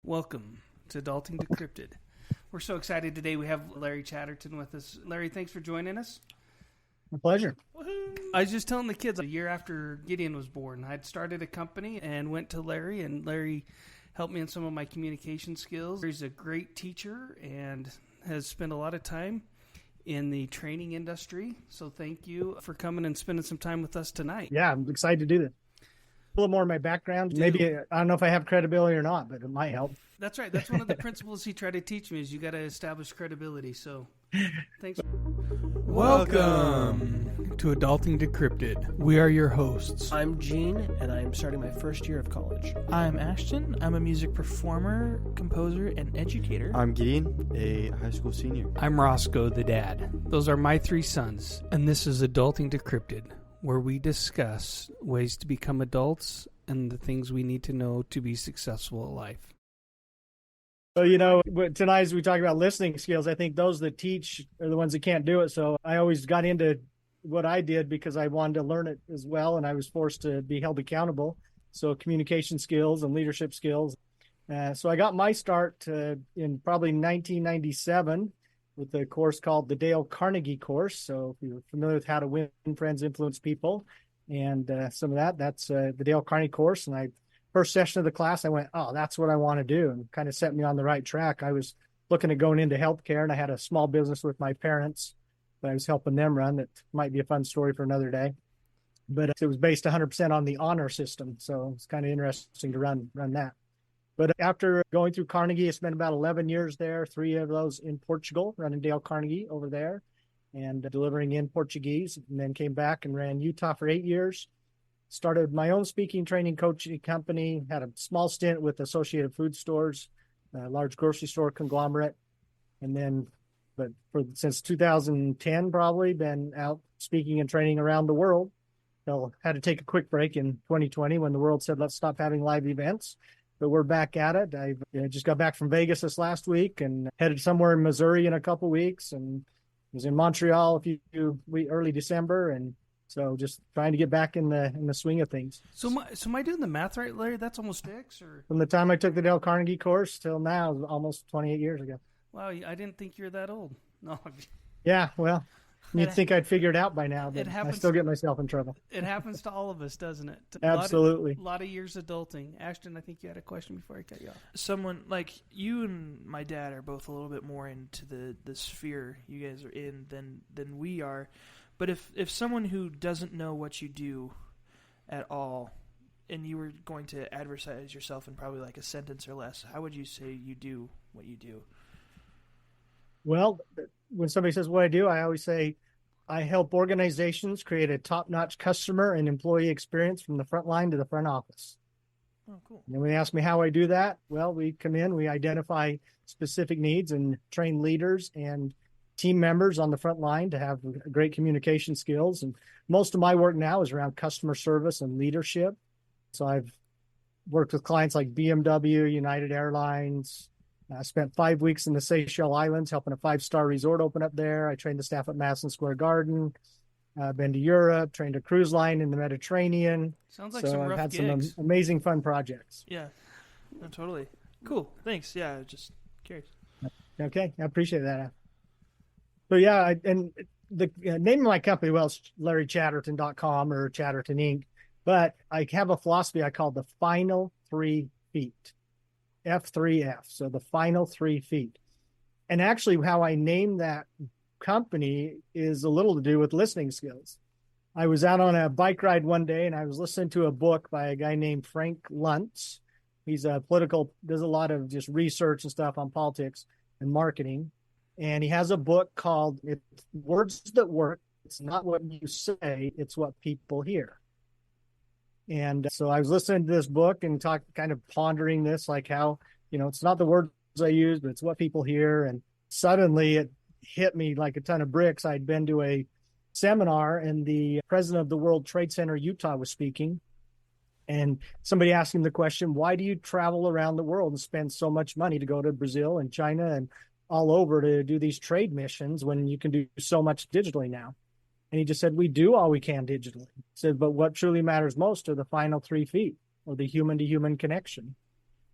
Welcome to Adulting Decrypted. We're so excited today. We have Larry Chatterton with us. Larry, thanks for joining us. My pleasure. Woo-hoo. I was just telling the kids a year after Gideon was born, I'd started a company and went to Larry, and Larry helped me in some of my communication skills. He's a great teacher and has spent a lot of time in the training industry. So thank you for coming and spending some time with us tonight. Yeah, I'm excited to do this. A little more of my background. Maybe, I don't know if I have credibility or not, but it might help. That's right. That's one of the principles he tried to teach me is you got to establish credibility. So thanks. Welcome to Adulting Decrypted. We are your hosts. I'm Gene, and I'm starting my first year of college. I'm Ashton. I'm a music performer, composer, and educator. I'm Gideon, a high school senior. I'm Roscoe, the dad. Those are my three sons, and this is Adulting Decrypted, where we discuss ways to become adults and the things we need to know to be successful at life. So, tonight as we talk about listening skills, I think those that teach are the ones that can't do it. So I always got into what I did because I wanted to learn it as well, and I was forced to be held accountable. So communication skills and leadership skills. So I got my start in probably 1997 with a course called the Dale Carnegie course. So if you're familiar with how to win friends, influence people, and some of that's the Dale Carnegie course. And first session of the class, I went, oh, that's what I want to do, and kind of set me on the right track. I was looking at going into healthcare, and I had a small business with my parents that I was helping them run. That might be a fun story for another day. But it was based 100% on the honor system, so it's kind of interesting to run that. But after going through Carnegie, I spent about 11 years there, 3 of those in Portugal, running Dale Carnegie over there and delivering in Portuguese, and then came back and ran Utah for 8 years. Started my own speaking, training, coaching company, had a small stint with Associated Food Stores, a large grocery store conglomerate. And then, since 2010, probably been out speaking and training around the world. So had to take a quick break in 2020 when the world said, let's stop having live events. But we're back at it. I just got back from Vegas this last week and headed somewhere in Missouri in a couple of weeks, and was in Montreal early December, and so just trying to get back in the swing of things. So am I doing the math right, Larry? That's almost 6, or from the time I took the Dale Carnegie course till now, almost 28 years ago. Wow, I didn't think you're that old. No. Yeah, well, you'd think I'd figured it out by now, but I still get myself in trouble. It happens to all of us, doesn't it? Absolutely. A lot of years adulting. Ashton, I think you had a question before I cut you off. Someone like you and my dad are both a little bit more into the sphere you guys are in than we are. But if someone who doesn't know what you do at all, and you were going to advertise yourself in probably like a sentence or less, how would you say you do what you do? Well, when somebody says what I do, I always say I help organizations create a top-notch customer and employee experience from the front line to the front office. Oh, cool. And when they ask me how I do that, well, we come in, we identify specific needs and train leaders and team members on the front line to have great communication skills. And most of my work now is around customer service and leadership. So I've worked with clients like BMW, United Airlines. I spent 5 weeks in the Seychelles Islands helping a 5-star resort open up there. I trained the staff at Madison Square Garden. Been to Europe, trained a cruise line in the Mediterranean. Sounds like some rough I've had gigs. some amazing fun projects. Yeah, no, totally. Cool. Thanks. Yeah, just curious. Okay, I appreciate that. So yeah, and the name of my company, well, it's LarryChatterton.com or Chatterton Inc. But I have a philosophy I call the final 3 feet, F3F. So the final 3 feet. And actually how I named that company is a little to do with listening skills. I was out on a bike ride one day and I was listening to a book by a guy named Frank Luntz. He's does a lot of just research and stuff on politics and marketing. And he has a book called Words That Work. It's not what you say, it's what people hear. And so I was listening to this book and kind of pondering this, like how, it's not the words I use, but it's what people hear. And suddenly it hit me like a ton of bricks. I'd been to a seminar and the president of the World Trade Center, Utah, was speaking. And somebody asked him the question, why do you travel around the world and spend so much money to go to Brazil and China and all over to do these trade missions when you can do so much digitally now? And he just said, we do all we can digitally. He said, but what truly matters most are the final 3 feet, or the human-to-human connection.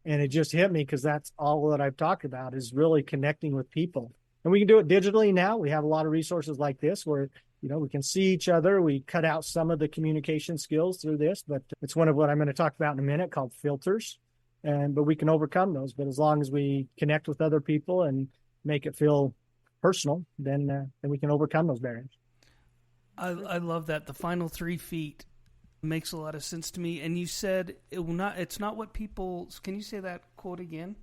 And it just hit me because that's all that I've talked about is really connecting with people. And we can do it digitally now. We have a lot of resources like this where, we can see each other. We cut out some of the communication skills through this, but it's one of what I'm going to talk about in a minute called filters. But we can overcome those. But as long as we connect with other people and make it feel personal, then we can overcome those barriers. I love that. The final 3 feet makes a lot of sense to me. And you said it's not what people, can you say that quote again?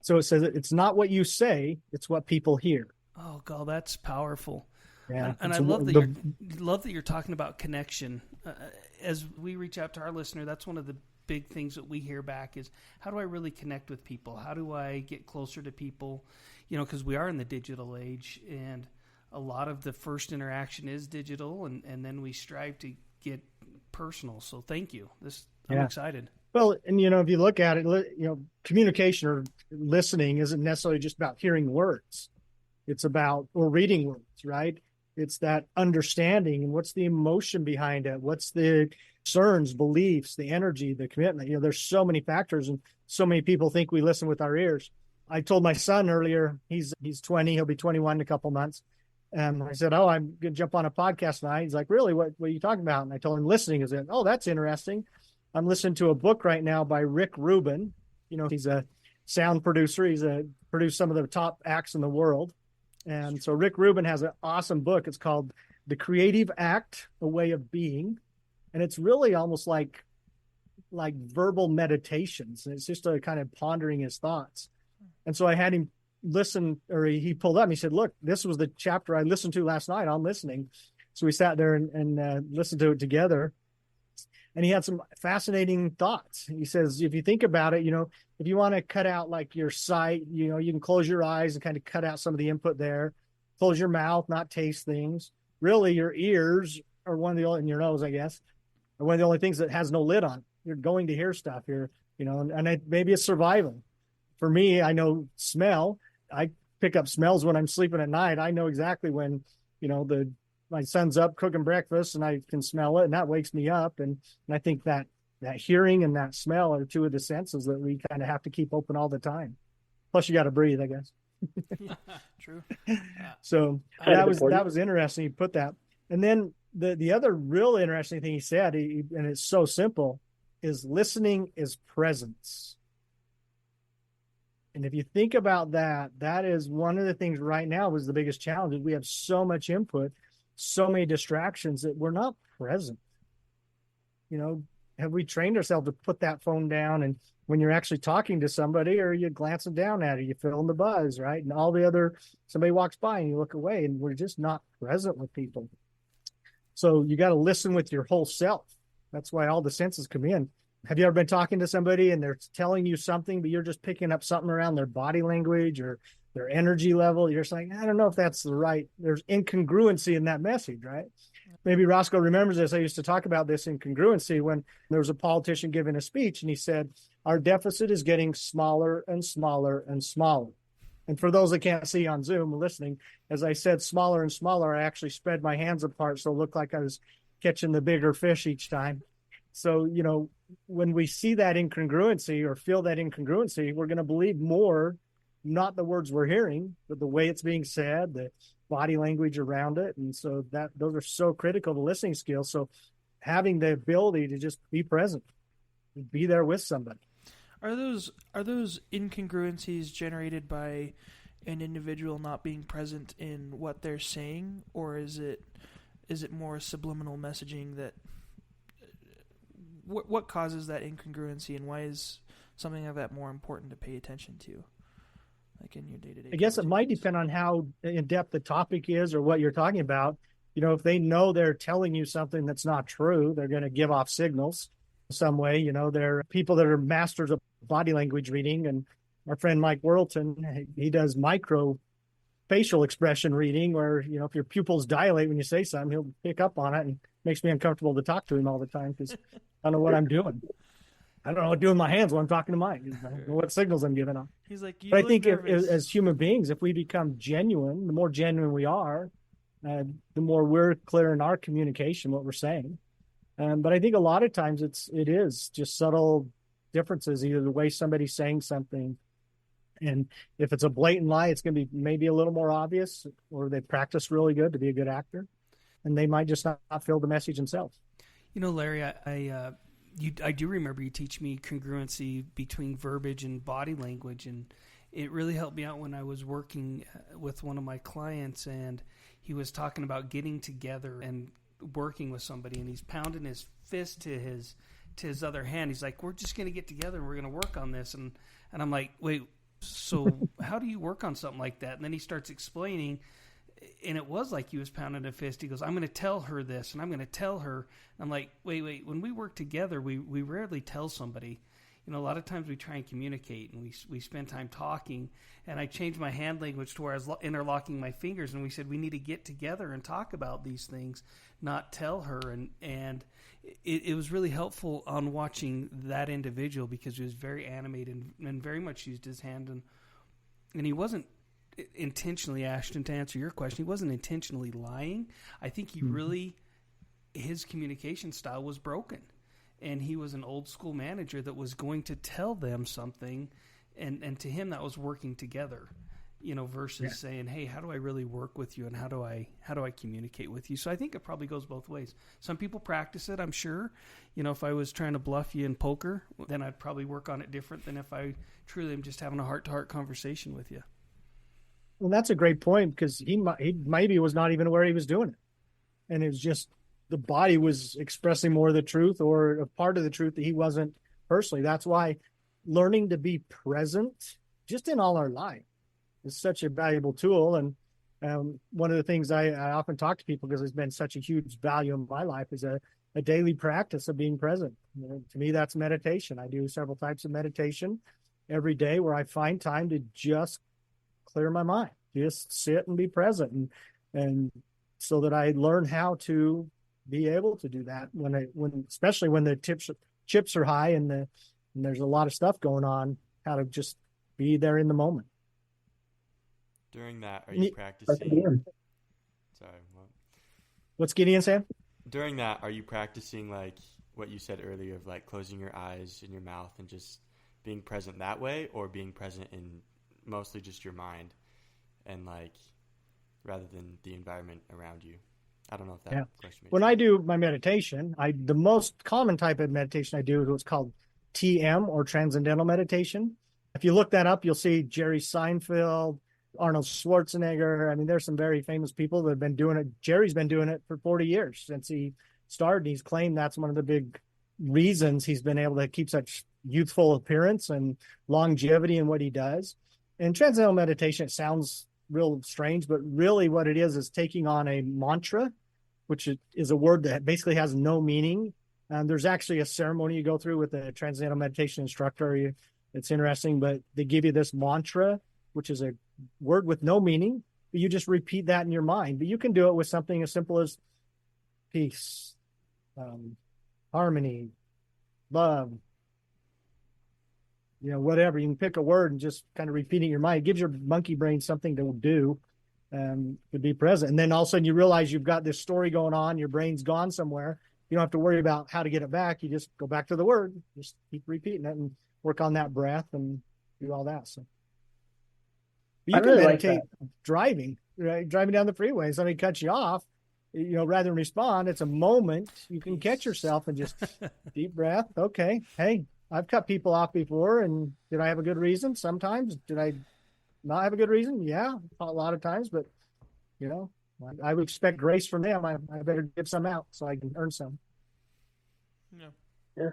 So it says it's not what you say, it's what people hear. Oh God, that's powerful. Yeah, and I love that you're talking about connection. As we reach out to our listener, that's one of the big things that we hear back is, how do I really connect with people? How do I get closer to people? Because we are in the digital age, and a lot of the first interaction is digital, and then we strive to get personal. So thank you. I'm excited. Well, and if you look at it, communication or listening isn't necessarily just about hearing words. It's about, or reading words, right? It's that understanding and what's the emotion behind it. What's the concerns, beliefs, the energy, the commitment. There's so many factors, and so many people think we listen with our ears. I told my son earlier, he's 20, he'll be 21 in a couple months. And I said, "Oh, I'm going to jump on a podcast tonight." He's like, "Really? What are you talking about?" And I told him listening is it. "Oh, that's interesting. I'm listening to a book right now by Rick Rubin. He's a sound producer. He's produced some of the top acts in the world. And so Rick Rubin has an awesome book. It's called The Creative Act, A Way of Being. And it's really almost like verbal meditations. And it's just a kind of pondering his thoughts. And so I had him listen, or he pulled up and he said, "Look, this was the chapter I listened to last night on listening." So we sat there and listened to it together. And he had some fascinating thoughts. He says, if you think about it, if you want to cut out like your sight, you can close your eyes and kind of cut out some of the input there. Close your mouth, not taste things. Really, your ears are one of the only, and your nose, I guess, are one of the only things that has no lid on. You're going to hear stuff here, and maybe it's survival. For me, I know smell. I pick up smells when I'm sleeping at night. I know exactly when, my son's up cooking breakfast and I can smell it, and that wakes me up. And I think that hearing and that smell are two of the senses that we kind of have to keep open all the time. Plus you got to breathe, I guess. True. So that was interesting. He put that. And then the other real interesting thing he said, and it's so simple, is listening is presence. And if you think about that, that is one of the things right now is the biggest challenge. Is we have so much input, so many distractions that we're not present. Have we trained ourselves to put that phone down, and when you're actually talking to somebody, or you're glancing down at it, you're feeling the buzz, right? And somebody walks by and you look away, and we're just not present with people. So you got to listen with your whole self. That's why all the senses come in. Have you ever been talking to somebody and they're telling you something, but you're just picking up something around their body language or their energy level? You're just like, I don't know if that's there's incongruency in that message, right? Maybe Roscoe remembers this. I used to talk about this incongruency when there was a politician giving a speech, and he said, "Our deficit is getting smaller and smaller and smaller." And for those that can't see on Zoom listening, as I said, smaller and smaller, I actually spread my hands apart so it looked like I was catching the bigger fish each time. So, when we see that incongruency or feel that incongruency, we're going to believe more, not the words we're hearing, but the way it's being said, the body language around it. And so those are so critical to listening skills. So having the ability to just be present, be there with somebody. Are those incongruencies generated by an individual not being present in what they're saying, or is it more subliminal messaging that? What causes that incongruency, and why is something like that more important to pay attention to, like in your day-to-day? I guess it might depend on how in-depth the topic is or what you're talking about. If they know they're telling you something that's not true, they're going to give off signals some way. They're people that are masters of body language reading. And our friend Mike Worlton, he does micro facial expression reading, where, if your pupils dilate when you say something, he'll pick up on it, and makes me uncomfortable to talk to him all the time because I don't know what I'm doing. I don't know what to do with my hands when I'm talking to Mike. I don't know what signals I'm giving off. He's like, but I think as human beings, if we become genuine, the more genuine we are, the more we're clear in our communication, what we're saying. But I think a lot of times it is just subtle differences, either the way somebody's saying something. And if it's a blatant lie, it's going to be maybe a little more obvious, or they practice really good to be a good actor, and they might just not feel the message themselves. Larry, I do remember you teach me congruency between verbiage and body language, and it really helped me out when I was working with one of my clients, and he was talking about getting together and working with somebody, and he's pounding his fist to his other hand. He's like, "We're just going to get together and we're going to work on this," and I'm like, "Wait, so how do you work on something like that?" And then he starts explaining, and it was like he was pounding a fist. He goes, "I'm going to tell her this, and I'm going to tell her." And I'm like, wait. When we work together, we rarely tell somebody. A lot of times we try and communicate, and we spend time talking. And I changed my hand language to where I was interlocking my fingers, and we said we need to get together and talk about these things, not tell her. And it was really helpful on watching that individual, because he was very animated and very much used his hand, and he wasn't intentionally, Ashton, to answer your question, he wasn't intentionally lying. I think he really, his communication style was broken, and he was an old school manager that was going to tell them something, and to him that was working together, versus saying, "Hey, how do I really work with you, and how do I communicate with you?" So I think it probably goes both ways. Some people practice it, I'm sure. If I was trying to bluff you in poker, then I'd probably work on it different than if I truly am just having a heart-to-heart conversation with you. Well, that's a great point, because he maybe was not even aware he was doing it, and it was just the body was expressing more of the truth, or a part of the truth that he wasn't personally. That's why learning to be present just in all our life is such a valuable tool. And one of the things I often talk to people, because it's been such a huge value in my life, is a daily practice of being present. To me, that's meditation. I do several types of meditation every day where I find time to just clear my mind, just sit and be present, and so that I learn how to be able to do that especially when the chips are high and there's a lot of stuff going on, how to just be there in the moment. During that, are you practicing? Sorry, what? What's Gideon saying? During that, are you practicing like what you said earlier of like closing your eyes and your mouth and just being present that way, or being present in mostly just your mind and like rather than the environment around you? I don't know if that question makes When sense. I do my meditation, the most common type of meditation I do is what's called TM, or transcendental meditation. If you look that up, you'll see Jerry Seinfeld, Arnold Schwarzenegger. I mean, there's some very famous people that have been doing it. Jerry's been doing it for 40 years since he started. He's claimed that's one of the big reasons he's been able to keep such youthful appearance and longevity in what he does. And transcendental meditation, it sounds real strange, but really what it is taking on a mantra, which is a word that basically has no meaning. There's actually a ceremony you go through with a transcendental meditation instructor. It's interesting, but they give you this mantra, which is a word with no meaning, but you just repeat that in your mind. But you can do it with something as simple as peace, harmony, love, whatever. You can pick a word and just kind of repeat it in your mind. It gives your monkey brain something to do, to be present. And then all of a sudden you realize you've got this story going on. Your brain's gone somewhere. You don't have to worry about how to get it back. You just go back to the word, just keep repeating it and work on that breath and do all that. So you can meditate driving, right? Driving down the freeway. Somebody cuts you off, rather than respond, it's a moment. You can catch yourself and just deep breath. Okay. Hey, I've cut people off before, and did I have a good reason? Sometimes. Did I not have a good reason? Yeah, a lot of times, but I would expect grace from them. I better give some out so I can earn some. Yeah.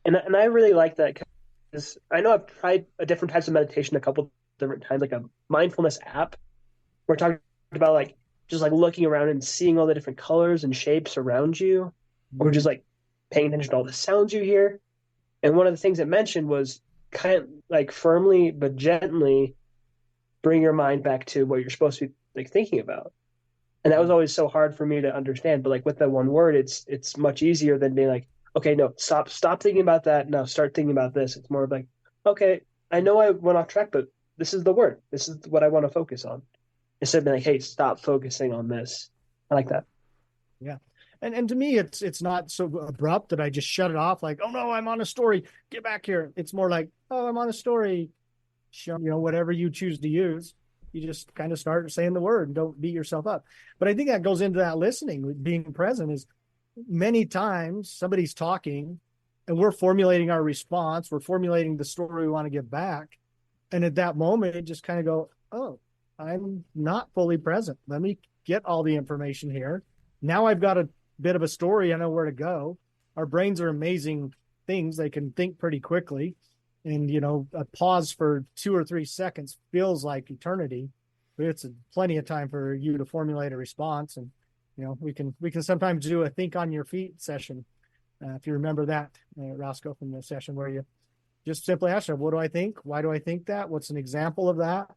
And I really like that, because I know I've tried different types of meditation a couple different times, like a mindfulness app. We're talking about like just like looking around and seeing all the different colors and shapes around you, or just like paying attention to all the sounds you hear. And one of the things it mentioned was kind of like firmly but gently bring your mind back to what you're supposed to be like thinking about. And that was always so hard for me to understand. But like with that one word, it's much easier than being like, okay, no, stop thinking about that. Now start thinking about this. It's more of like, okay, I know I went off track, but this is the word. This is what I want to focus on. Instead of being like, hey, stop focusing on this. I like that. Yeah. And to me, it's not so abrupt that I just shut it off like, oh no, I'm on a story, get back here. It's more like, oh, I'm on a story. Whatever you choose to use, you just kind of start saying the word and don't beat yourself up. But I think that goes into that listening, being present. Is many times somebody's talking and we're formulating our response, we're formulating the story we want to give back. And at that moment, it just kind of go, oh, I'm not fully present. Let me get all the information here. Now I've got a bit of a story. I know where to go. Our brains are amazing things. They can think pretty quickly. And, a pause for 2 or 3 seconds feels like eternity. But it's plenty of time for you to formulate a response. And, we can sometimes do a think on your feet session. If you remember that, Roscoe, from the session where you just simply ask them, what do I think? Why do I think that? What's an example of that?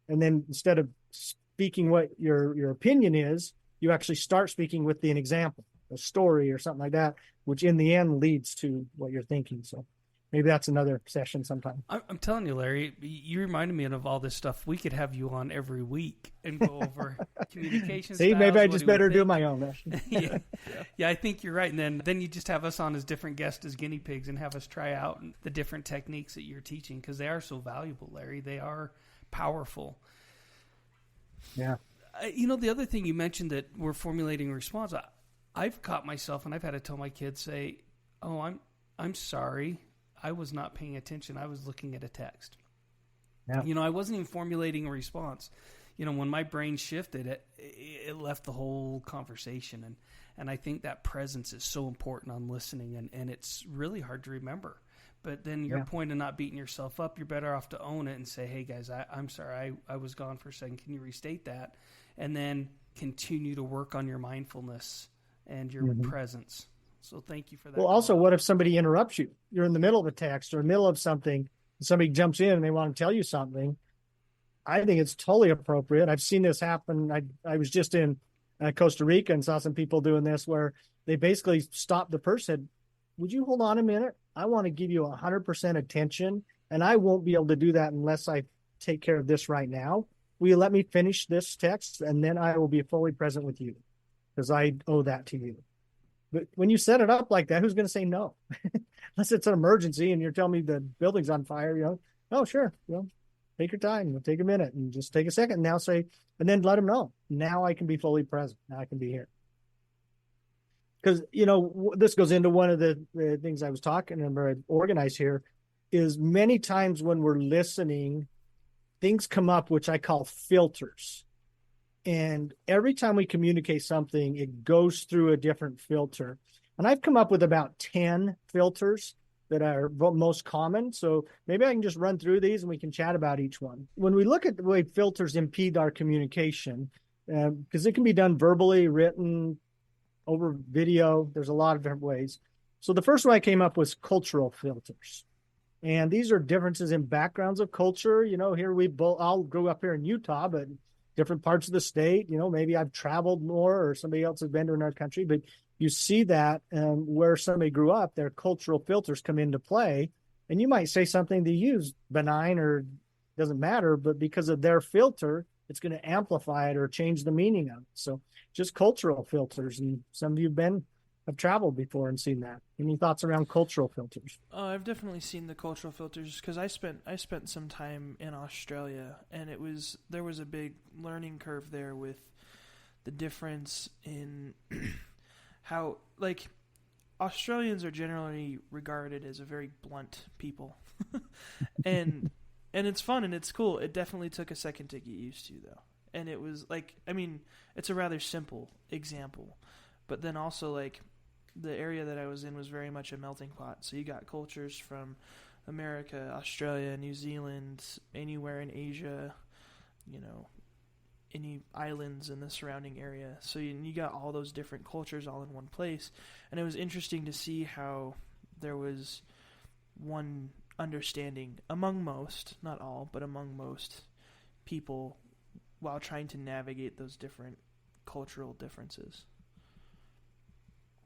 And then instead of speaking what your opinion is, you actually start speaking with an example, a story or something like that, which in the end leads to what you're thinking. So maybe that's another session sometime. I'm telling you, Larry, you reminded me of all this stuff. We could have you on every week and go over communication See, styles, maybe I just better do my own. Yeah, I think you're right. And then you just have us on as different guests, as guinea pigs, and have us try out the different techniques that you're teaching, because they are so valuable, Larry. They are powerful. Yeah. The other thing you mentioned, that we're formulating a response. I've caught myself, and I've had to tell my kids, say, "Oh, I'm sorry. I was not paying attention. I was looking at a text." Yeah. I wasn't even formulating a response. When my brain shifted, it left the whole conversation. And I think that presence is so important on listening, and it's really hard to remember. But then your point of not beating yourself up, you're better off to own it and say, hey, guys, I'm sorry. I was gone for a second. Can you restate that? And then continue to work on your mindfulness and your presence. So thank you for that. Well, also, what if somebody interrupts you? You're in the middle of a text or in the middle of something, and somebody jumps in and they want to tell you something. I think it's totally appropriate. I've seen this happen. I was just in Costa Rica and saw some people doing this where they basically stopped the person. Would you hold on a minute? I want to give you 100% attention, and I won't be able to do that unless I take care of this right now. Will you let me finish this text, and then I will be fully present with you because I owe that to you. But when you set it up like that, who's going to say no? Unless it's an emergency and you're telling me the building's on fire, oh, sure, take your time. Take a minute and just take a second. Now say, and then let them know. Now I can be fully present. Now I can be here. Because, this goes into one of the things I was talking about, organized here, is many times when we're listening, things come up, which I call filters. And every time we communicate something, it goes through a different filter. And I've come up with about 10 filters that are most common. So maybe I can just run through these and we can chat about each one. When we look at the way filters impede our communication, because it can be done verbally, written, over video, there's a lot of different ways. So the first one I came up was cultural filters. And these are differences in backgrounds of culture. Here we both all grew up here in Utah, but different parts of the state. Maybe I've traveled more or somebody else has been to another country, but you see that where somebody grew up, their cultural filters come into play. And you might say something to you is benign or doesn't matter, but because of their filter, it's going to amplify it or change the meaning of it. So just cultural filters. And some of you have traveled before and seen that. Any thoughts around cultural filters? I've definitely seen the cultural filters because I spent some time in Australia, and there was a big learning curve there with the difference in how, like, Australians are generally regarded as a very blunt people. and it's fun and it's cool. It definitely took a second to get used to, though. And it was it's a rather simple example. But then also, the area that I was in was very much a melting pot. So you got cultures from America, Australia, New Zealand, anywhere in Asia, any islands in the surrounding area. So you got all those different cultures all in one place. And it was interesting to see how there was one understanding among most, not all, but among most people while trying to navigate those different cultural differences.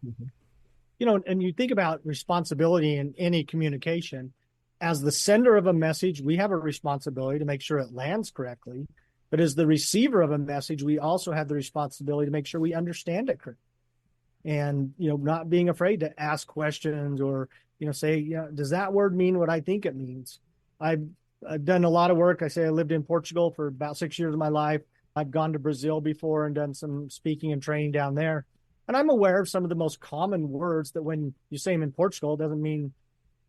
Mm-hmm. And you think about responsibility in any communication. As the sender of a message, we have a responsibility to make sure it lands correctly. But as the receiver of a message, we also have the responsibility to make sure we understand it correctly. and, not being afraid to ask questions or, say, does that word mean what I think it means? I've done a lot of work. I say I lived in Portugal for about 6 years of my life. I've gone to Brazil before and done some speaking and training down there. And I'm aware of some of the most common words that when you say them in Portugal, it doesn't mean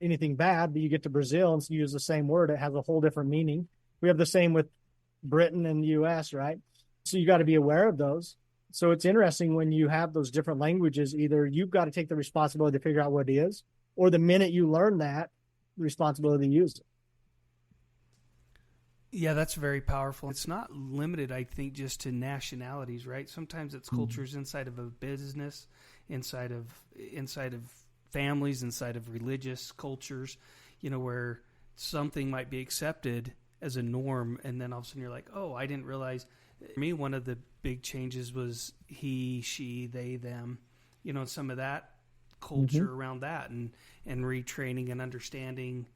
anything bad, but you get to Brazil and use the same word, it has a whole different meaning. We have the same with Britain and the US, right? So you got to be aware of those. So it's interesting when you have those different languages, either you've got to take the responsibility to figure out what it is, or the minute you learn that, the responsibility to use it. Yeah, that's very powerful. It's not limited, I think, just to nationalities, right? Sometimes it's cultures inside of a business, inside of families, inside of religious cultures, where something might be accepted as a norm, and then all of a sudden you're like, oh, I didn't realize. For me, one of the big changes was he, she, they, them, some of that culture around that, and retraining and understanding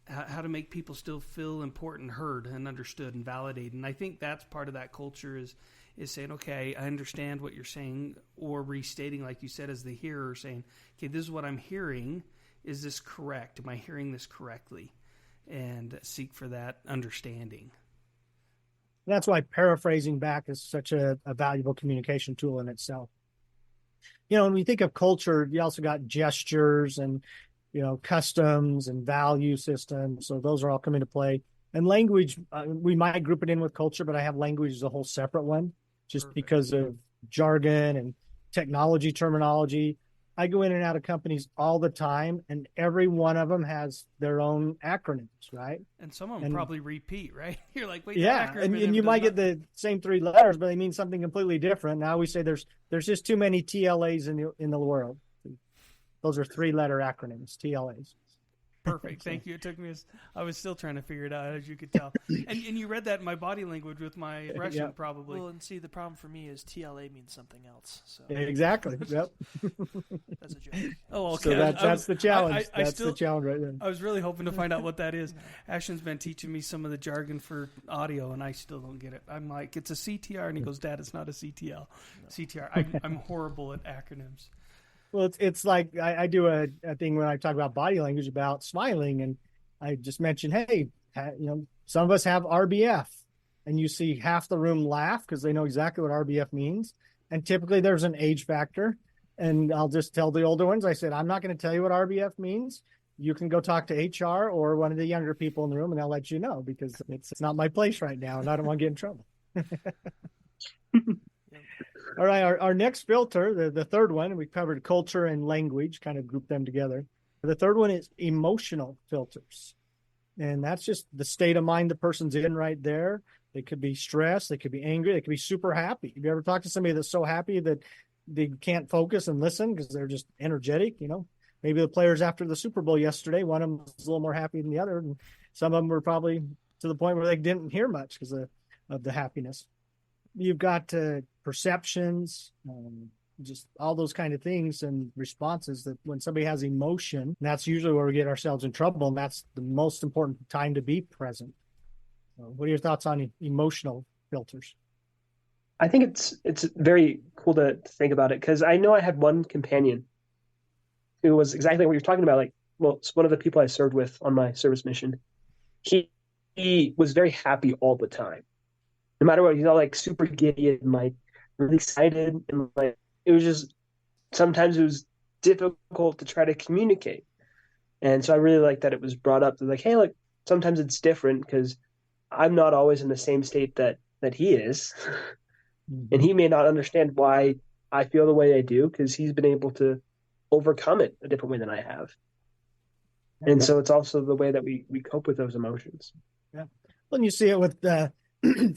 how to make people still feel important, heard, and understood and validated. And I think that's part of that culture is saying, okay, I understand what you're saying, or restating, like you said, as the hearer, saying, okay, this is what I'm hearing. Is this correct? Am I hearing this correctly? And seek for that understanding. That's why paraphrasing back is such a valuable communication tool in itself. When we think of culture, you also got gestures and customs and value systems. So those are all come into play. And language, we might group it in with culture, but I have language as a whole separate one, just because of jargon and technology terminology. I go in and out of companies all the time, and every one of them has their own acronyms, right? And some of them probably repeat, right? You're like, wait, yeah, and you might get the same 3 letters, but they mean something completely different. Now we say there's just too many TLAs in the world. Those are 3-letter acronyms, TLAs. Perfect. Thank you. It took me I was still trying to figure it out, as you could tell. And you read that in my body language with my Russian, probably. Well, and see, the problem for me is TLA means something else. So exactly. Yep. That's a joke. Oh, okay. So that's the challenge. That's the challenge right there. I was really hoping to find out what that is. Ashton's been teaching me some of the jargon for audio, and I still don't get it. I'm like, it's a CTR, and he goes, Dad, it's not a CTL. No. CTR. I'm horrible at acronyms. Well, it's like I do a thing when I talk about body language about smiling, and I just mentioned, hey, some of us have RBF, and you see half the room laugh because they know exactly what RBF means. And typically there's an age factor, and I'll just tell the older ones, I said, I'm not going to tell you what RBF means. You can go talk to HR or one of the younger people in the room, and they'll let you know, because it's not my place right now, and I don't want to get in trouble. All right, our next filter, the third one, we covered culture and language, kind of grouped them together. The third one is emotional filters. And that's just the state of mind the person's in right there. They could be stressed, they could be angry, they could be super happy. Have you ever talked to somebody that's so happy that they can't focus and listen because they're just energetic? Maybe the players after the Super Bowl yesterday, one of them was a little more happy than the other, and some of them were probably to the point where they didn't hear much because of the happiness. You've got perceptions, just all those kind of things and responses that when somebody has emotion, that's usually where we get ourselves in trouble, and that's the most important time to be present. So what are your thoughts on emotional filters? I think it's very cool to think about it, because I know I had one companion who was exactly what you're talking about. It's one of the people I served with on my service mission. He was very happy all the time. No matter what, he's all super giddy and really excited, and it was just sometimes it was difficult to try to communicate. And so I really like that it was brought up that hey, sometimes it's different because I'm not always in the same state that he is, and he may not understand why I feel the way I do because he's been able to overcome it a different way than I have. And so it's also the way that we cope with those emotions. Yeah, well, and you see it with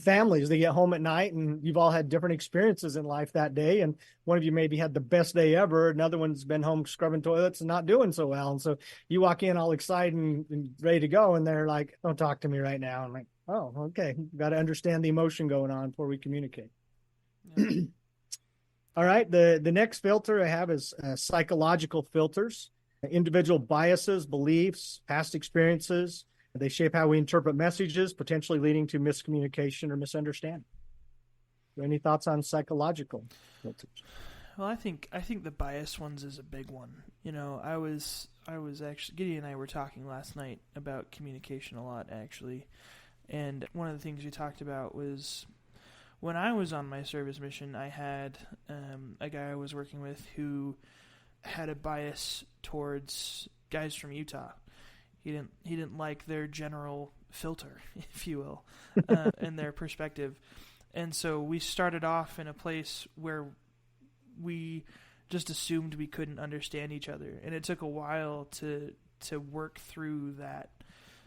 families. They get home at night and you've all had different experiences in life that day, and one of you maybe had the best day ever, another one's been home scrubbing toilets and not doing so well, and so you walk in all excited and ready to go, and they're like, don't talk to me right now. I'm like, oh, okay, got to understand the emotion going on before we communicate. Yeah. All right, the next filter I have is psychological filters. Individual biases, beliefs, past experiences. They shape how we interpret messages, potentially leading to miscommunication or misunderstanding. Any thoughts on psychological filters? Well, I think the bias ones is a big one. You know, I was actually, Gideon and I were talking last night about communication a lot, actually. And one of the things we talked about was when I was on my service mission, I had a guy I was working with who had a bias towards guys from Utah. He didn't like their general filter, if you will, and their perspective. And so we started off in a place where we just assumed we couldn't understand each other, and it took a while to work through that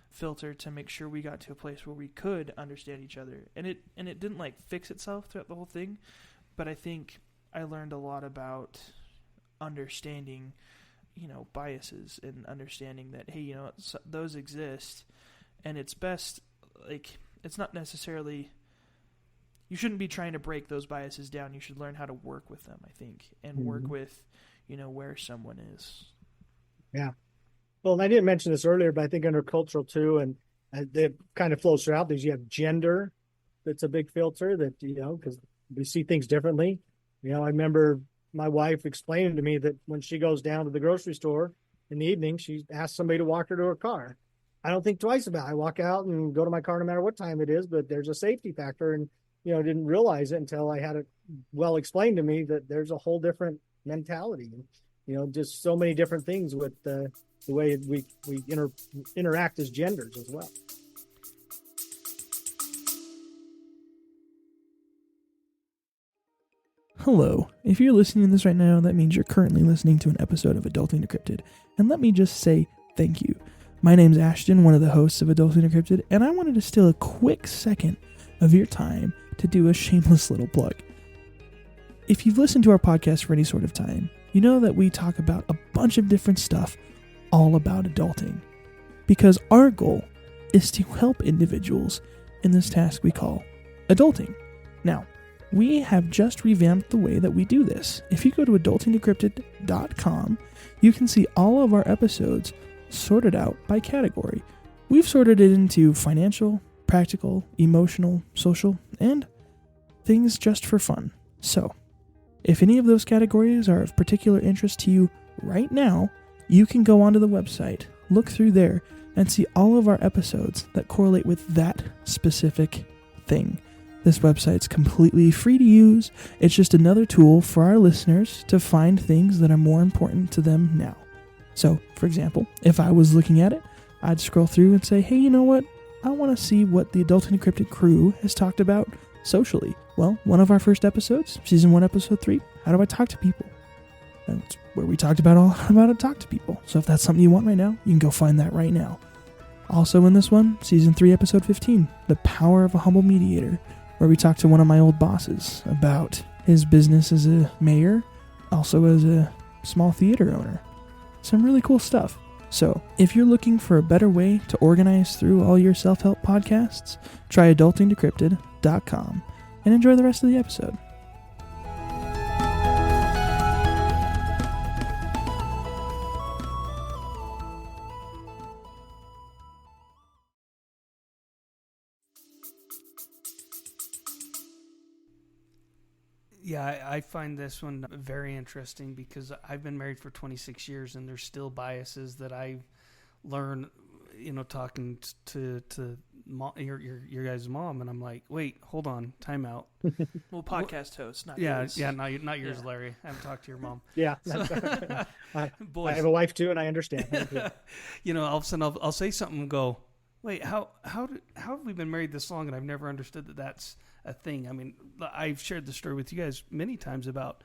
filter to make sure we got to a place where we could understand each other. And it didn't like fix itself throughout the whole thing, but I think I learned a lot about understanding, you know, biases and understanding that, hey, you know, those exist, and it's best, like, it's not necessarily, you shouldn't be trying to break those biases down. You should learn how to work with them, I think, and work with, you know, where someone is. Yeah. Well, and I didn't mention this earlier, but I think intercultural too, and it kind of flows throughout these. You have gender, that's a big filter that, you know, because we see things differently. You know, I remember my wife explaining to me that when she goes down to the grocery store in the evening, she asks somebody to walk her to her car. I don't think twice about it. I walk out and go to my car no matter what time it is, but there's a safety factor, and, you know, didn't realize it until I had it well explained to me that there's a whole different mentality. You know, just so many different things with the way we interact as genders as well. Hello. If you're listening to this right now, that means you're currently listening to an episode of Adulting Decrypted. And let me just say thank you. My name's Ashton, one of the hosts of Adulting Decrypted, and I wanted to steal a quick second of your time to do a shameless little plug. If you've listened to our podcast for any sort of time, you know that we talk about a bunch of different stuff all about adulting, because our goal is to help individuals in this task we call adulting. Now, we have just revamped the way that we do this. If you go to adultingdecrypted.com, you can see all of our episodes sorted out by category. We've sorted it into financial, practical, emotional, social, and things just for fun. So, if any of those categories are of particular interest to you right now, you can go onto the website, look through there, and see all of our episodes that correlate with that specific thing. This website's completely free to use. It's just another tool for our listeners to find things that are more important to them now. So, for example, if I was looking at it, I'd scroll through and say, hey, you know what? I want to see what the Adulting Decrypted crew has talked about socially. Well, one of our first episodes, season 1, episode 3, how do I talk to people? That's where we talked about all how to talk to people. So if that's something you want right now, you can go find that right now. Also in this one, season 3, episode 15, the power of a humble mediator, where we talked to one of my old bosses about his business as a mayor, also as a small theater owner. Some really cool stuff. So, if you're looking for a better way to organize through all your self-help podcasts, try adultingdecrypted.com and enjoy the rest of the episode. Yeah, I find this one very interesting because I've been married for 26 years and there's still biases that I learn, you know, talking to your guys' mom, and I'm like, wait, hold on, time out. Well, podcast host, not yours. yours. Yeah, not yours, yeah. Larry. I haven't talked to your mom. Yeah. I have a wife too, and I understand. You know, all of a sudden I'll say something and go, wait, how have we been married this long and I've never understood that that's a thing? I mean, I've shared the story with you guys many times about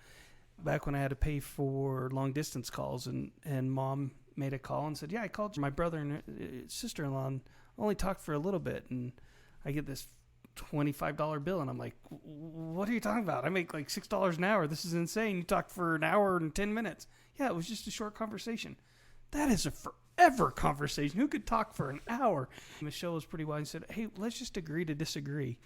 back when I had to pay for long distance calls, and Mom made a call and said, yeah, I called my brother and sister-in-law and only talked for a little bit, and I get this $25 bill, and I'm like, what are you talking about? I make like $6 an hour. This is insane. You talked for an hour and 10 minutes. Yeah, it was just a short conversation. That is a forever conversation. Who could talk for an hour? Michelle was pretty wise and said, hey, let's just agree to disagree.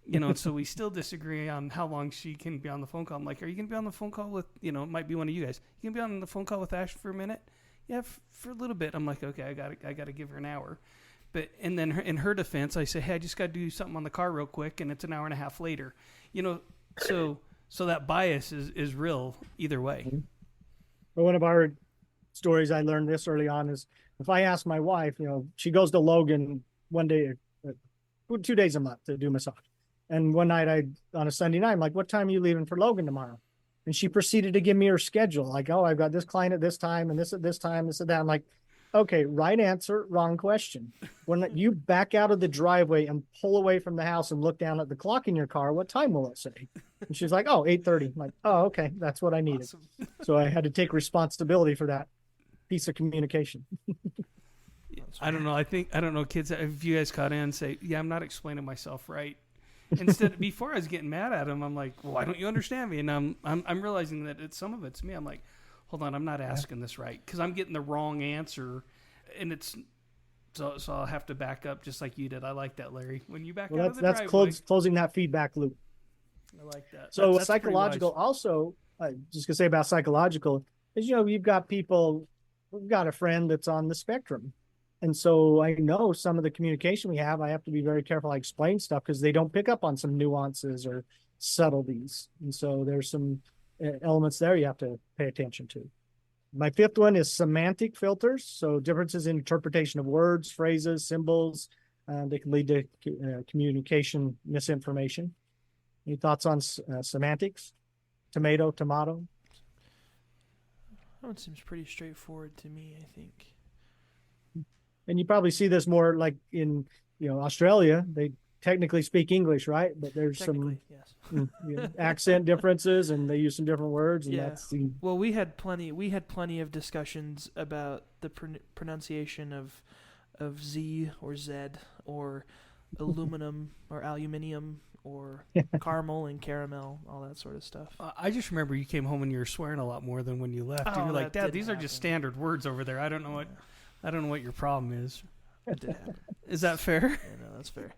You know, so we still disagree on how long she can be on the phone call. I'm like, are you going to be on the phone call with, you know, it might be one of you guys. You can be on the phone call with Ash for a minute? Yeah, for a little bit. I'm like, okay, I got to give her an hour. But, and then in her defense, I say, hey, I just got to do something on the car real quick, and it's an hour and a half later. You know, so So that bias is real either way. But one of our stories I learned this early on is if I ask my wife, she goes to Logan one day, 2 days a month to do massage. And one night on a Sunday night, I'm like, what time are you leaving for Logan tomorrow? And she proceeded to give me her schedule. Like, oh, I've got this client at this time and this at this time, this at that. I'm like, okay, right answer, wrong question. When you back out of the driveway and pull away from the house and look down at the clock in your car, what time will it say? And she's like, oh, 8:30. I'm like, oh, okay, that's what I needed. Awesome. So I had to take responsibility for that piece of communication. I don't know. I don't know, kids, if you guys caught in and say, yeah, I'm not explaining myself right. Instead, before I was getting mad at him, I'm like, well, why don't you understand me? And I'm realizing that some of it's me. I'm like, hold on, I'm not asking this right because I'm getting the wrong answer, and it's so I'll have to back up just like you did. I like that, Larry. When you back out of the driveway, that's closing that feedback loop. I like that. So that's psychological also, just gonna say about psychological is, you've got people, we've got a friend that's on the spectrum. And so I know some of the communication we have, I have to be very careful. I explain stuff because they don't pick up on some nuances or subtleties. And so there's some elements there you have to pay attention to. My fifth one is semantic filters. So differences in interpretation of words, phrases, symbols. They can lead to communication misinformation. Any thoughts on semantics? Tomato. That one seems pretty straightforward to me, I think. And you probably see this more like in, Australia. They technically speak English, right? But there's some yes. Accent differences, and they use some different words. And that's well, we had plenty of discussions about the pronunciation of Z or Z or aluminum or aluminium or caramel and caramel, all that sort of stuff. I just remember you came home and you were swearing a lot more than when you left. You were like, Dad, these are just standard words over there. I don't know what your problem is. It did happen. Is that fair? Yeah, no, that's fair.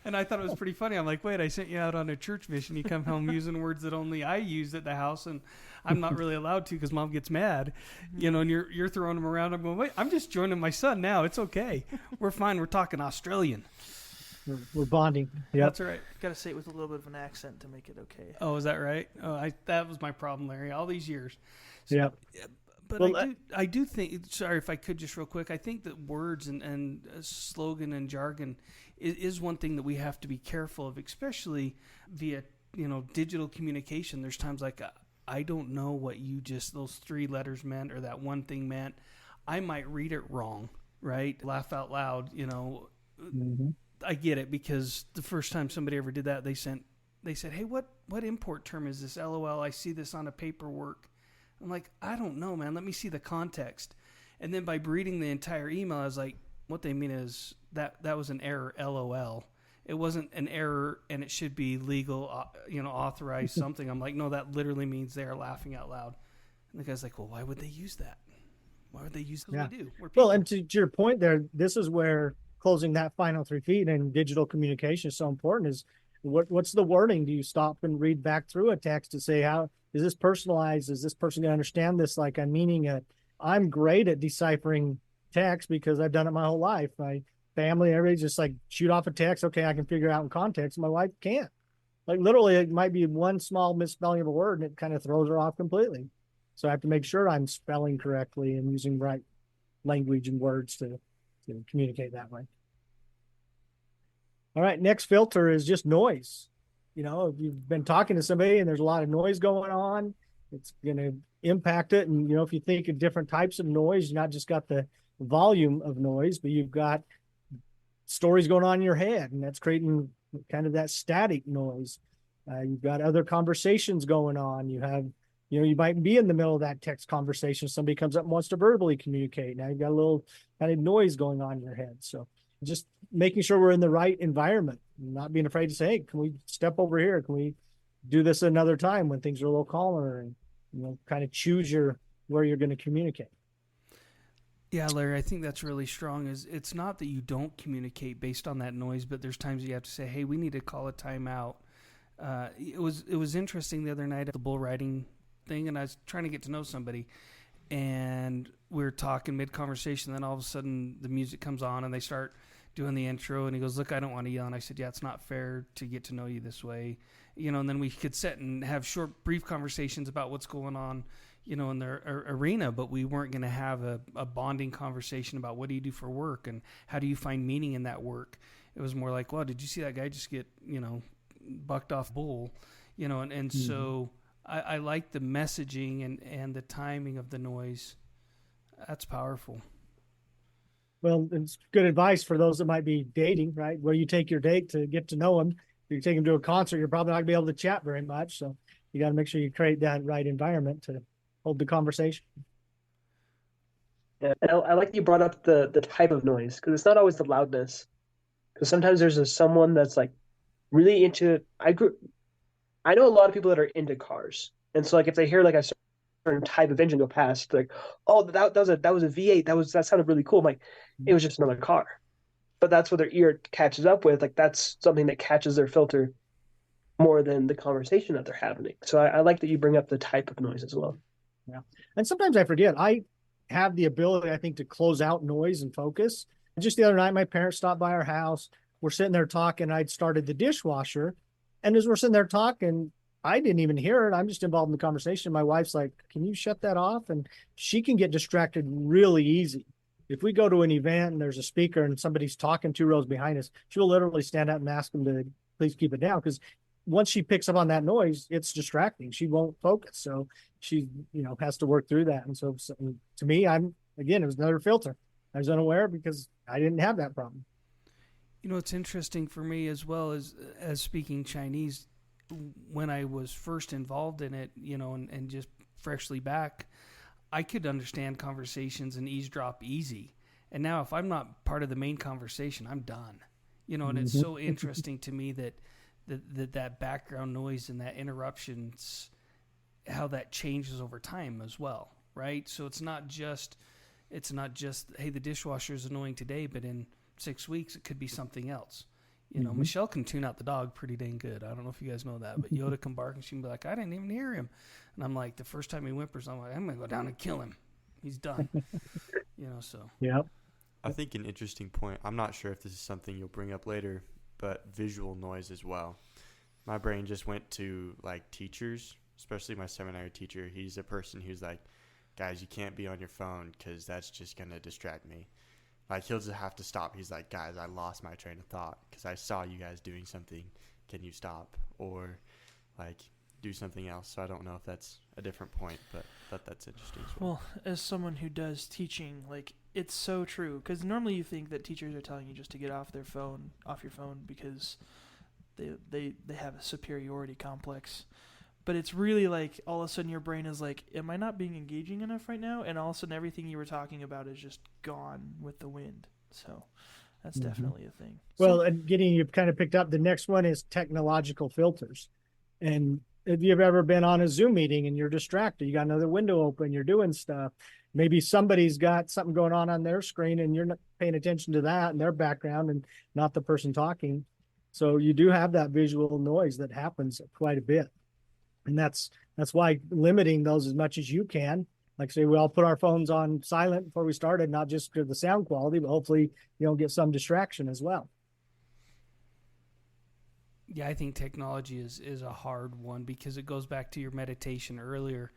And I thought it was pretty funny. I'm like, wait, I sent you out on a church mission. You come home using words that only I use at the house, and I'm not really allowed to because Mom gets mad. And you're throwing them around. I'm going, wait, I'm just joining my son now. It's okay. We're fine. We're talking Australian. We're bonding. Yeah, that's right. Got to say it with a little bit of an accent to make it okay. Oh, is that right? Oh, that was my problem, Larry, all these years. So, yeah. But I do think, sorry if I could just real quick, I think that words and slogan and jargon is one thing that we have to be careful of, especially via, digital communication. There's times like, I don't know what those 3 letters meant or that one thing meant. I might read it wrong, right? Laugh out loud, Mm-hmm. I get it because the first time somebody ever did that, they said, hey, what import term is this? LOL, I see this on a paperwork. I'm like, I don't know, man. Let me see the context. And then by reading the entire email, I was like, what they mean is that was an error, LOL. It wasn't an error, and it should be legal, authorized something. I'm like, no, that literally means they are laughing out loud. And the guy's like, well, why would they use that? Why would they use what we do? Well, and to your point there, this is where closing that final 3 feet in digital communication is so important is what's the wording? Do you stop and read back through a text to say, how is this personalized? Is this person going to understand this like I'm meaning it? I'm great at deciphering text because I've done it my whole life. My family, everybody's just like shoot off a text. Okay, I can figure it out in context. My wife can't. Like literally, it might be one small misspelling of a word and it kind of throws her off completely. So I have to make sure I'm spelling correctly and using right language and words to communicate that way. All right, next filter is just noise. If you've been talking to somebody and there's a lot of noise going on, it's going to impact it. And, if you think of different types of noise, you've not just got the volume of noise, but you've got stories going on in your head, and that's creating kind of that static noise. You've got other conversations going on. You have, you might be in the middle of that text conversation. Somebody comes up and wants to verbally communicate. Now you've got a little kind of noise going on in your head. So just making sure we're in the right environment, not being afraid to say, hey, can we step over here? Can we do this another time when things are a little calmer, and, kind of choose where you're going to communicate. Yeah, Larry, I think that's really strong. It's not that you don't communicate based on that noise, but there's times you have to say, hey, we need to call a timeout. It was interesting the other night at the bull riding thing, and I was trying to get to know somebody, and we were talking mid-conversation, then all of a sudden the music comes on and they start doing the intro, and he goes, "Look, I don't want to yell." And I said, "Yeah, it's not fair to get to know you this way." And then we could sit and have short, brief conversations about what's going on, in their arena, but we weren't going to have a bonding conversation about what do you do for work and how do you find meaning in that work. It was more like, well, did you see that guy just get, bucked off bull, and so I like the messaging and the timing of the noise. That's powerful. Well, it's good advice for those that might be dating, right? Where you take your date to get to know them. If you take them to a concert, you're probably not going to be able to chat very much. So you got to make sure you create that right environment to hold the conversation. Yeah, and I like that you brought up the type of noise, because it's not always the loudness. Because sometimes there's someone that's like really into. I know a lot of people that are into cars, and so like if they hear like a certain type of engine go past, they're like, oh, that was a V8, that sounded really cool. I'm like, it was just another car, but that's what their ear catches up with. Like that's something that catches their filter more than the conversation that they're having. So I like that you bring up the type of noise as well. Yeah, and sometimes I forget. I have the ability, I think, to close out noise and focus. Just the other night, my parents stopped by our house. We're sitting there talking. I'd started the dishwasher. And as we're sitting there talking, I didn't even hear it. I'm just involved in the conversation. My wife's like, can you shut that off? And she can get distracted really easy. If we go to an event and there's a speaker and somebody's talking 2 rows behind us, she'll literally stand up and ask them to please keep it down. Because once she picks up on that noise, it's distracting. She won't focus. So she, has to work through that. And so to me, it was another filter. I was unaware because I didn't have that problem. It's interesting for me as well as speaking Chinese. When I was first involved in it, and just freshly back, I could understand conversations and eavesdrop easy. And now if I'm not part of the main conversation, I'm done. And it's so interesting to me that background noise and that interruptions, how that changes over time as well, right? So it's not just, hey, the dishwasher is annoying today, but in 6 weeks it could be something else. Michelle can tune out the dog pretty dang good. I don't know if you guys know that, but Yoda can bark and she can be like, I didn't even hear him. And I'm like, the first time he whimpers, I'm like, I'm going to go down and kill him. He's done. So. Yeah. I think an interesting point, I'm not sure if this is something you'll bring up later, but visual noise as well. My brain just went to like teachers, especially my seminary teacher. He's a person who's like, guys, you can't be on your phone because that's just going to distract me. Like, he'll just have to stop. He's like, guys, I lost my train of thought because I saw you guys doing something. Can you stop? Or, like, do something else. So I don't know if that's a different point, but that's interesting as well. Well, as someone who does teaching, like, it's so true. Because normally you think that teachers are telling you just to get off your phone, because they have a superiority complex. But it's really like all of a sudden your brain is like, am I not being engaging enough right now? And all of a sudden everything you were talking about is just gone with the wind. So that's definitely a thing. Well, and you've kind of picked up, the next one is technological filters. And if you've ever been on a Zoom meeting and you're distracted, you got another window open, you're doing stuff. Maybe somebody's got something going on their screen and you're not paying attention to that in their background and not the person talking. So you do have that visual noise that happens quite a bit. And that's why limiting those as much as you can. Like say, we all put our phones on silent before we started, not just to the sound quality, but hopefully get some distraction as well. Yeah, I think technology is a hard one because it goes back to your meditation earlier.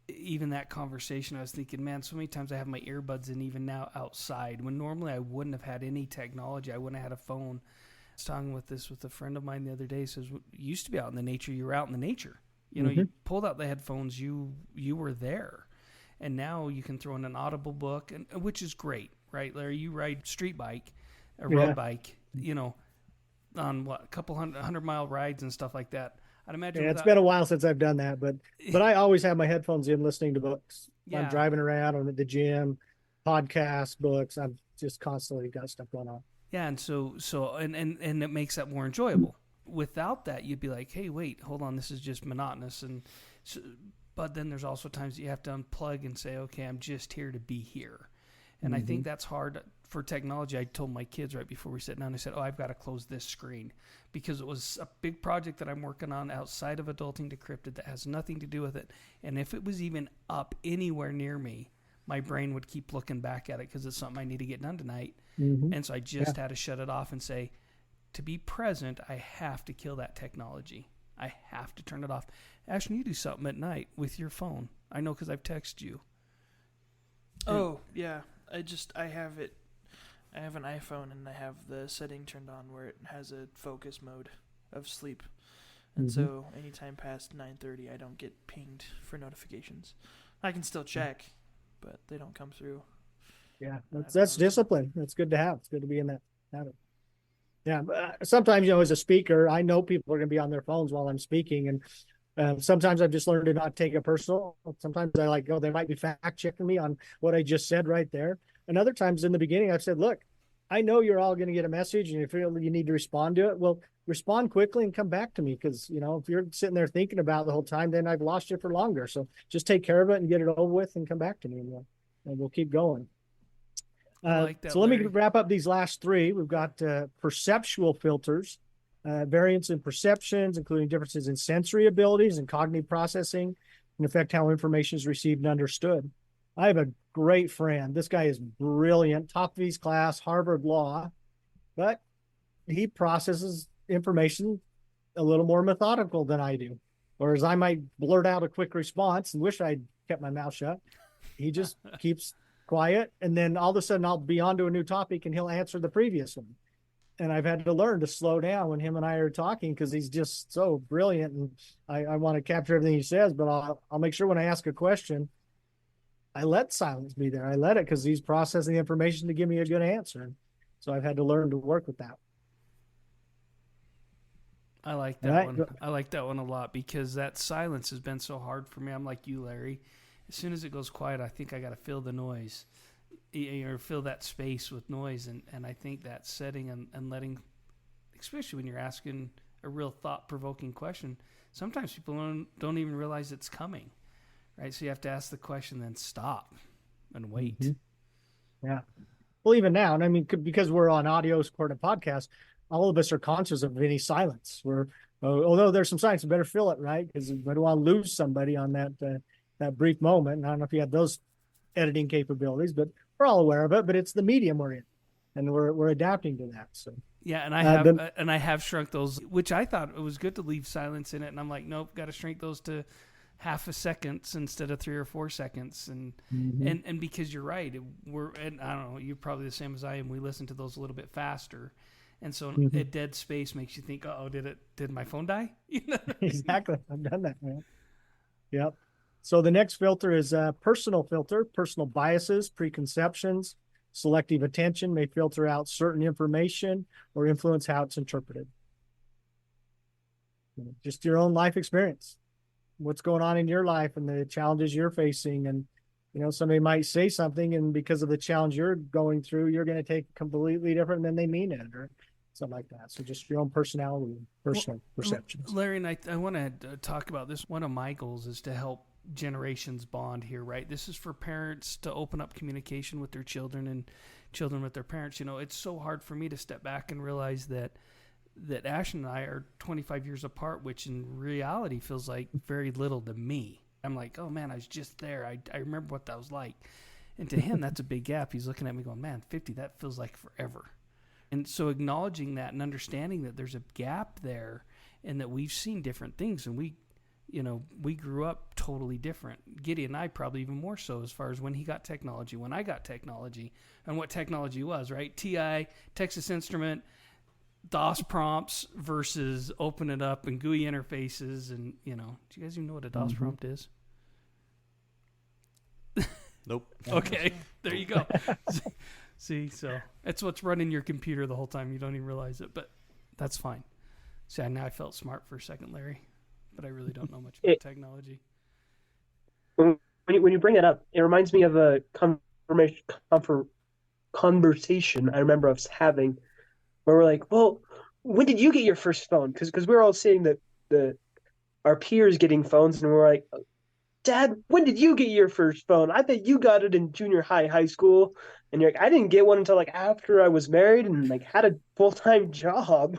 Even that conversation, I was thinking, man, so many times I have my earbuds in even now outside when normally I wouldn't have had any technology. I wouldn't have had a phone. I was talking with a friend of mine the other day. He says, you used to be out in the nature. You were out in the nature. You pulled out the headphones, you were there. And now you can throw in an Audible book, which is great, right, Larry? You ride street bike, a road bike, on a couple 100-mile rides and stuff like that. I'd imagine. Yeah, it's been a while since I've done that, but I always have my headphones in listening to books. Yeah. I'm driving around, I'm at the gym, podcasts, books. I've just constantly got stuff going on. Yeah, and so it makes that more enjoyable. Without that, you'd be like, hey, wait, hold on, this is just monotonous. And so, but then there's also times that you have to unplug and say, okay, I'm just here to be here. And I think that's hard for technology. I told my kids right before we sat down, I said, I've got to close this screen because it was a big project that I'm working on outside of Adulting Decrypted that has nothing to do with it. And if it was even up anywhere near me, my brain would keep looking back at it because it's something I need to get done tonight. Mm-hmm. And so I just had to shut it off and say, to be present, I have to kill that technology. I have to turn it off. Ashton, you do something at night with your phone. I know because I've texted you. Oh, yeah. I have it. I have an iPhone and I have the setting turned on where it has a focus mode of sleep. And so anytime past 9:30, I don't get pinged for notifications. I can still check, but they don't come through. Yeah, that's discipline. That's good to have. It's good to be in that habit. Yeah, sometimes, as a speaker, I know people are going to be on their phones while I'm speaking, and sometimes I've just learned to not take it personal. Sometimes I they might be fact checking me on what I just said right there. And other times in the beginning, I've said, look, I know you're all going to get a message, and if you need to respond to it, well, respond quickly and come back to me, because if you're sitting there thinking about it the whole time, then I've lost you for longer. So just take care of it and get it over with and come back to me, and we'll keep going. So let me wrap up these last three. We've got perceptual filters, variance in perceptions, including differences in sensory abilities and cognitive processing, and affect how information is received and understood. I have a great friend. This guy is brilliant, top of his class, Harvard Law, but he processes information a little more methodical than I do. Whereas I might blurt out a quick response and wish I'd kept my mouth shut. He just keeps quiet, and then all of a sudden I'll be on to a new topic and he'll answer the previous one. And I've had to learn to slow down when him and I are talking, because he's just so brilliant, and I want to capture everything he says, but I'll make sure when I ask a question, I let silence be there. I let it, because he's processing the information to give me a good answer. So I've had to learn to work with that. I like that one. I like that one a lot, because that silence has been so hard for me. I'm like you, Larry. As soon as it goes quiet, I think I got to fill the noise, or fill that space with noise. And I think that setting and letting, especially when you're asking a real thought-provoking question, sometimes people don't even realize it's coming, right? So you have to ask the question, then stop and wait. Mm-hmm. Yeah. Well, even now, and I mean, because we're on audio supported podcast, all of us are conscious of any silence. Although there's some silence, we better fill it, right? Because we don't want to lose somebody on that brief moment. And I don't know if you have those editing capabilities, but we're all aware of it. But it's the medium we're in, and we're adapting to that. So yeah, and I have shrunk those, which I thought it was good to leave silence in it, and I'm like, nope, got to shrink those to half a second instead of 3 or 4 seconds, and because you're right, and I don't know, you're probably the same as I am. We listen to those a little bit faster. And so a dead space makes you think, oh, did my phone die? Exactly. I've done that, man. Yep. So the next filter is a personal filter. Personal biases, preconceptions, selective attention may filter out certain information or influence how it's interpreted. Just your own life experience. What's going on in your life and the challenges you're facing. And, somebody might say something, and because of the challenge you're going through, you're going to take it completely different than they mean it, or something like that. So just your own personality, personal perceptions. Larry, and I want to talk about this. One of my goals is to help generations bond here, right? This is for parents to open up communication with their children and children with their parents. It's so hard for me to step back and realize that Ashton and I are 25 years apart, which in reality feels like very little to me. I'm like, oh man, I was just there. I remember what that was like. And to him, that's a big gap. He's looking at me going, man, 50, that feels like forever. And so acknowledging that and understanding that there's a gap there, and that we've seen different things, and we grew up totally different. Gideon and I probably even more so, as far as when he got technology, when I got technology, and what technology was, right? TI, Texas Instrument, DOS prompts versus open it up and GUI interfaces. And, do you guys even know what a DOS prompt is? Nope. Okay, there you go. See, so that's what's running your computer the whole time. You don't even realize it, but that's fine. See, now I felt smart for a second, Larry, but I really don't know much about technology. When you bring it up, it reminds me of a conversation I remember us having, where we're like, well, when did you get your first phone? Because we're all seeing that our peers getting phones, and we're like, Dad, when did you get your first phone? I bet you got it in junior high school. And you're like, I didn't get one until after I was married and had a full-time job.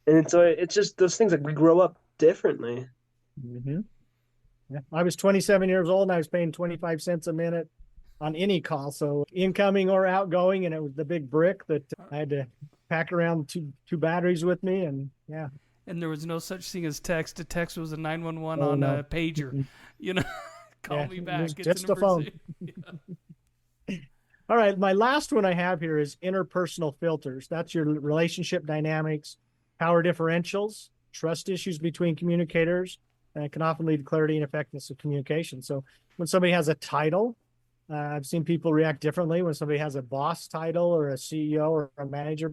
And so it's just those things, we grow up differently. Mm-hmm. Yeah. I was 27 years old, and I was paying 25 cents a minute on any call. So incoming or outgoing, and it was the big brick that I had to pack around two batteries with me, and yeah. And there was no such thing as text. A text was a 911 Oh, on no. a pager. You know, call Yeah, me it back. was It's just an a phone. emergency. All right, my last one I have here is interpersonal filters. That's your relationship dynamics, power differentials, trust issues between communicators, and it can often lead to clarity and effectiveness of communication. So when somebody has a title, I've seen people react differently when somebody has a boss title or a CEO or a manager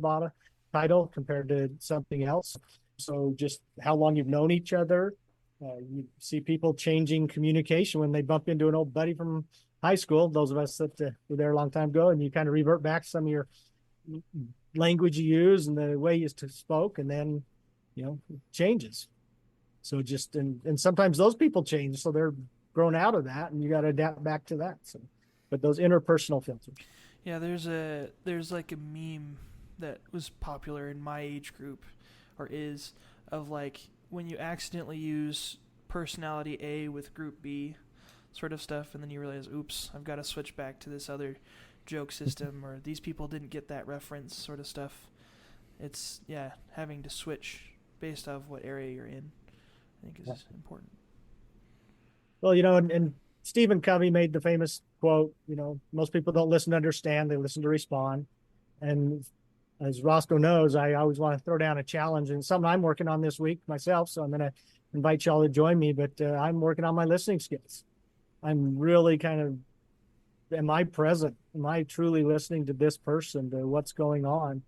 title compared to something else. So just how long you've known each other. You see people changing communication when they bump into an old buddy from high school, those of us that were there a long time ago, and you kind of revert back to some of your language you use and the way you spoke, and then, it changes. So just, and sometimes those people change, so they're grown out of that, and you got to adapt back to that. So, but those interpersonal filters. Yeah, there's like a meme that was popular in my age group, or is, of like when you accidentally use personality A with group B sort of stuff, and then you realize, oops, I've got to switch back to this other joke system, or these people didn't get that reference sort of stuff. It's, having to switch based off what area you're in, I think is important. Well, and Stephen Covey made the famous quote, most people don't listen to understand, they listen to respond. And as Roscoe knows, I always want to throw down a challenge, and something I'm working on this week myself, so I'm going to invite y'all to join me, but I'm working on my listening skills. I'm really am I present? Am I truly listening to this person, to what's going on?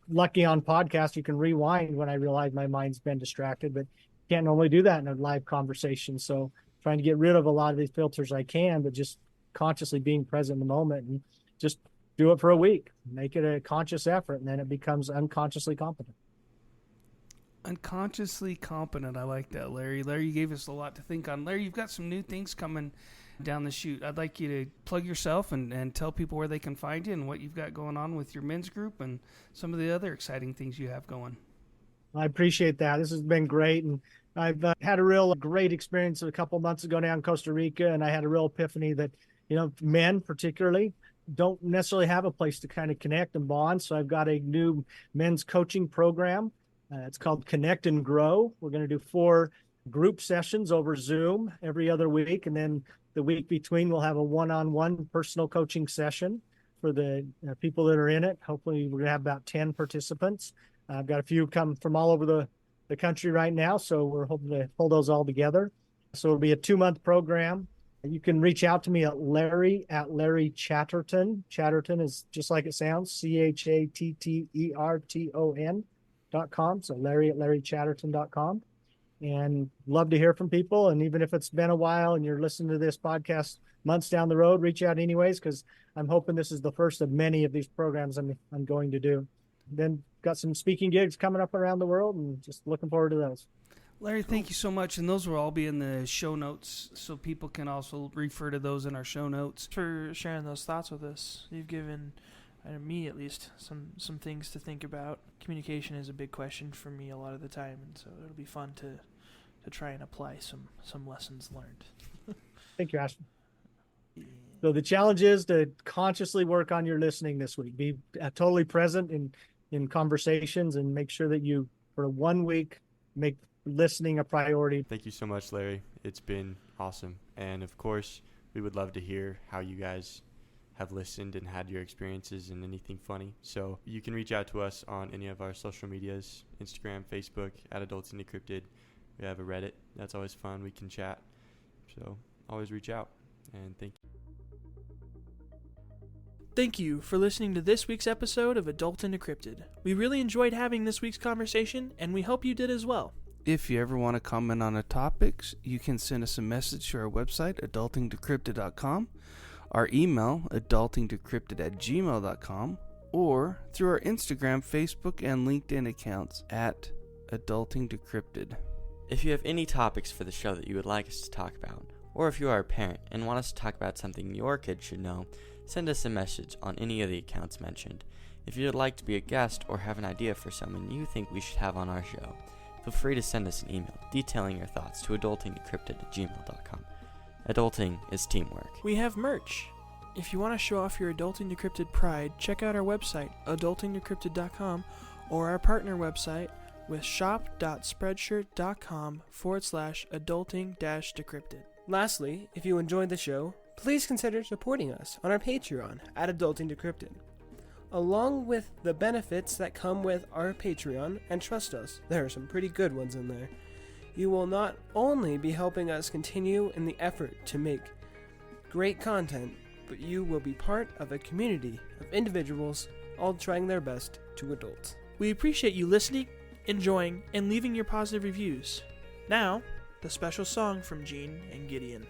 Lucky on podcast, you can rewind when I realize my mind's been distracted, but can't normally do that in a live conversation. So trying to get rid of a lot of these filters I can, but just consciously being present in the moment, and just do it for a week, make it a conscious effort, and then it becomes unconsciously competent. Unconsciously competent. I like that, Larry. Larry, you gave us a lot to think on. Larry, you've got some new things coming down the chute. I'd like you to plug yourself and tell people where they can find you and what you've got going on with your men's group and some of the other exciting things you have going. I appreciate that. This has been great. And I've had a real great experience a couple months ago down in Costa Rica. And I had a real epiphany that, men particularly don't necessarily have a place to kind of connect and bond. So I've got a new men's coaching program. It's called Connect and Grow. We're going to do 4 group sessions over Zoom every other week. And then the week between, we'll have a one-on-one personal coaching session for the people that are in it. Hopefully, we're going to have about 10 participants. I've got a few come from all over the country right now, so we're hoping to pull those all together. So it'll be a 2-month program. You can reach out to me at Larry Chatterton. Chatterton is just like it sounds, ChatterTon.com. So Larry at LarryChatterton.com. And love to hear from people. And even if it's been a while and you're listening to this podcast months down the road, reach out anyways, because I'm hoping this is the first of many of these programs I'm going to do. Then got some speaking gigs coming up around the world, and just looking forward to those. Larry, thank you so much. And those will all be in the show notes, so people can also refer to those in our show notes. For sharing those thoughts with us. You've given, me at least, some things to think about. Communication is a big question for me a lot of the time, and so it'll be fun to try and apply some lessons learned. Thank you, Ashton. So the challenge is to consciously work on your listening this week. Be totally present in conversations, and make sure that you, for 1 week, make listening a priority. Thank you so much, Larry. It's been awesome. And of course, we would love to hear how you guys have listened and had your experiences and anything funny. So you can reach out to us on any of our social medias, Instagram, Facebook, at Adulting Decrypted. We have a Reddit. That's always fun. We can chat. So always reach out. And thank you. Thank you for listening to this week's episode of Adulting Decrypted. We really enjoyed having this week's conversation, and we hope you did as well. If you ever want to comment on a topic, you can send us a message to our website, adultingdecrypted.com, our email, adultingdecrypted@gmail.com, or through our Instagram, Facebook, and LinkedIn accounts at adultingdecrypted. If you have any topics for the show that you would like us to talk about, or if you are a parent and want us to talk about something your kids should know, send us a message on any of the accounts mentioned. If you would like to be a guest or have an idea for someone you think we should have on our show, feel free to send us an email detailing your thoughts to adultingdecrypted@gmail.com. Adulting is teamwork. We have merch. If you want to show off your Adulting Decrypted pride, check out our website, adultingdecrypted.com, or our partner website with shop.spreadshirt.com/adulting-decrypted. Lastly, if you enjoyed the show, please consider supporting us on our Patreon at Adulting Decrypted. Along with the benefits that come with our Patreon, and trust us, there are some pretty good ones in there, you will not only be helping us continue in the effort to make great content, but you will be part of a community of individuals all trying their best to adult. We appreciate you listening, enjoying, and leaving your positive reviews. Now, the special song from Gene and Gideon.